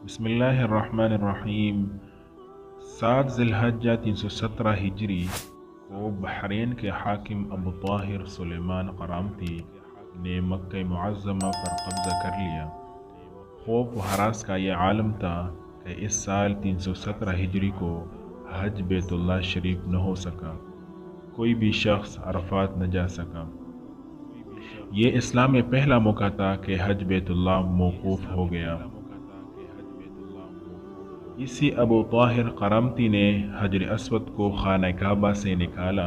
بسم اللہ الرحمن الرحیم۔ 7 ذی الحجہ 317 ہجری کو بحرین کے حاکم ابو طاہر سلیمان قرامطی نے مکہ معظمہ پر قبضہ کر لیا۔ خوف و ہراس کا یہ عالم تھا کہ اس سال 317 ہجری کو حج بیت اللہ شریف نہ ہو سکا، کوئی بھی شخص عرفات نہ جا سکا۔ یہ اسلام میں پہلا موقع تھا کہ حج بیت اللہ موقوف ہو گیا۔ اسی ابو طاہر قرامطی نے حجر اسود کو خانہ کعبہ سے نکالا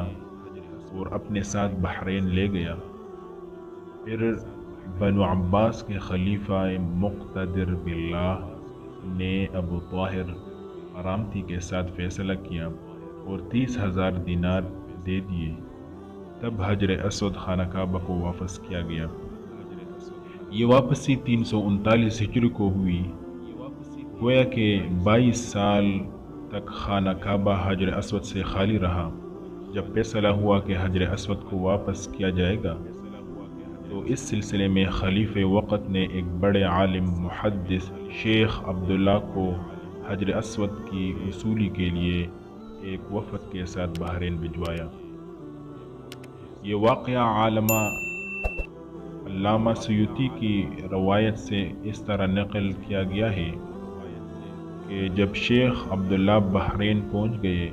اور اپنے ساتھ بحرین لے گیا۔ پھر بنو عباس کے خلیفہ مقتدر باللہ نے ابو طاہر قرامطی کے ساتھ فیصلہ کیا اور 30,000 دینار دے دیے۔ تب حجر اسود خانہ کعبہ کو واپس کیا گیا۔ یہ واپسی 339 ہجری کو ہوئی۔ گویا کہ 22 سال تک خانہ کعبہ حجر اسود سے خالی رہا۔ جب فیصلہ ہوا کہ حجر اسود کو واپس کیا جائے گا تو اس سلسلے میں خلیفہ وقت نے ایک بڑے عالم محدث شیخ عبداللہ کو حجر اسود کی وصولی کے لیے ایک وفد کے ساتھ بحرین بھجوایا۔ یہ واقعہ علامہ سیوطی کی روایت سے اس طرح نقل کیا گیا ہے کہ جب شیخ عبداللہ بحرین پہنچ گئے،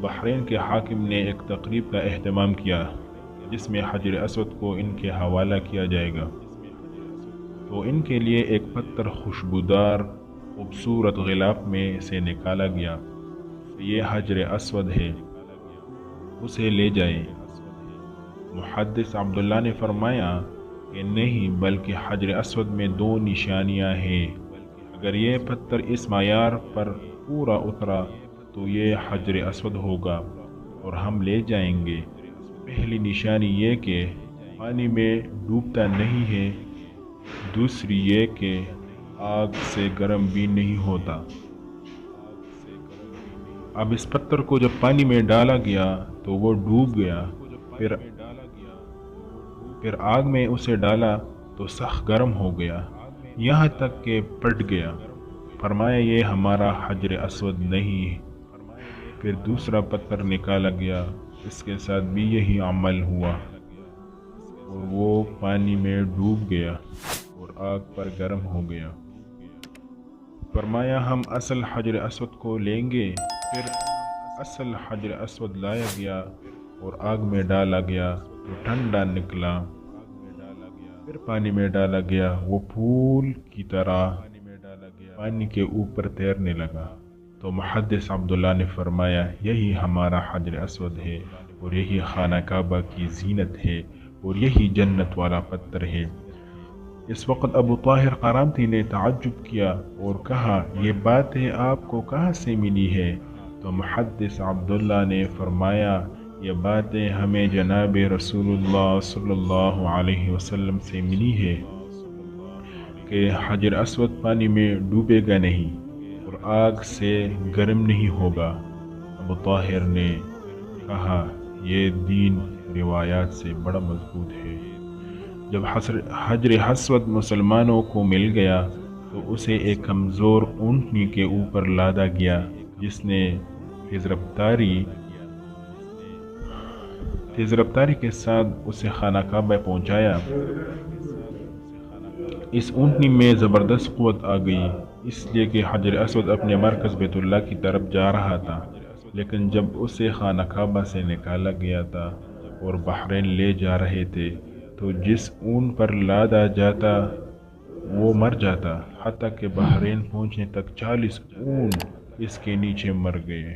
بحرین کے حاکم نے ایک تقریب کا اہتمام کیا جس میں حجر اسود کو ان کے حوالہ کیا جائے گا۔ تو ان کے لیے ایک پتھر خوشبودار خوبصورت غلاف میں سے نکالا گیا کہ یہ حجر اسود ہے، اسے لے جائیں۔ محدث عبداللہ نے فرمایا کہ نہیں، بلکہ حجر اسود میں 2 نشانیاں ہیں۔ اگر یہ پتھر اس معیار پر پورا اترا تو یہ حجر اسود ہوگا اور ہم لے جائیں گے۔ پہلی نشانی یہ کہ پانی میں ڈوبتا نہیں ہے، دوسری یہ کہ آگ سے گرم بھی نہیں ہوتا۔ اب اس پتھر کو جب پانی میں ڈالا گیا تو وہ ڈوب گیا، پھر آگ میں اسے ڈالا تو سخت گرم ہو گیا، یہاں تک کہ پھٹ گیا۔ فرمایا یہ ہمارا حجر اسود نہیں۔ پھر دوسرا پتھر نکالا گیا، اس کے ساتھ بھی یہی عمل ہوا اور وہ پانی میں ڈوب گیا اور آگ پر گرم ہو گیا۔ فرمایا ہم اصل حجر اسود کو لیں گے۔ پھر اصل حجر اسود لایا گیا اور آگ میں ڈالا گیا تو ٹھنڈا نکلا۔ پھر پانی میں ڈالا گیا، وہ پھول کی طرح پانی کے اوپر تیرنے لگا۔ تو محدث عبداللہ نے فرمایا یہی ہمارا حجر اسود ہے اور یہی خانہ کعبہ کی زینت ہے اور یہی جنت والا پتھر ہے۔ اس وقت ابو طاہر قرامطی نے تعجب کیا اور کہا یہ باتیں آپ کو کہاں سے ملی ہے؟ تو محدث عبداللہ نے فرمایا یہ باتیں ہمیں جناب رسول اللہ صلی اللہ علیہ وسلم سے ملی ہے کہ حجر اسود پانی میں ڈوبے گا نہیں اور آگ سے گرم نہیں ہوگا۔ ابو طاہر نے کہا یہ دین روایات سے بڑا مضبوط ہے۔ جب حجر اسود مسلمانوں کو مل گیا تو اسے ایک کمزور اونٹنی کے اوپر لادا گیا جس نے تیز رفتاری کے ساتھ اسے خانہ کعبہ پہنچایا۔ اس اونٹنی میں زبردست قوت آ گئی، اس لیے کہ حجر اسود اپنے مرکز بیت اللہ کی طرف جا رہا تھا، لیکن جب اسے خانہ کعبہ سے نکالا گیا تھا اور بحرین لے جا رہے تھے تو جس اونٹ پر لادا جاتا وہ مر جاتا، حتیٰ کہ بحرین پہنچنے تک 40 اونٹ اس کے نیچے مر گئے۔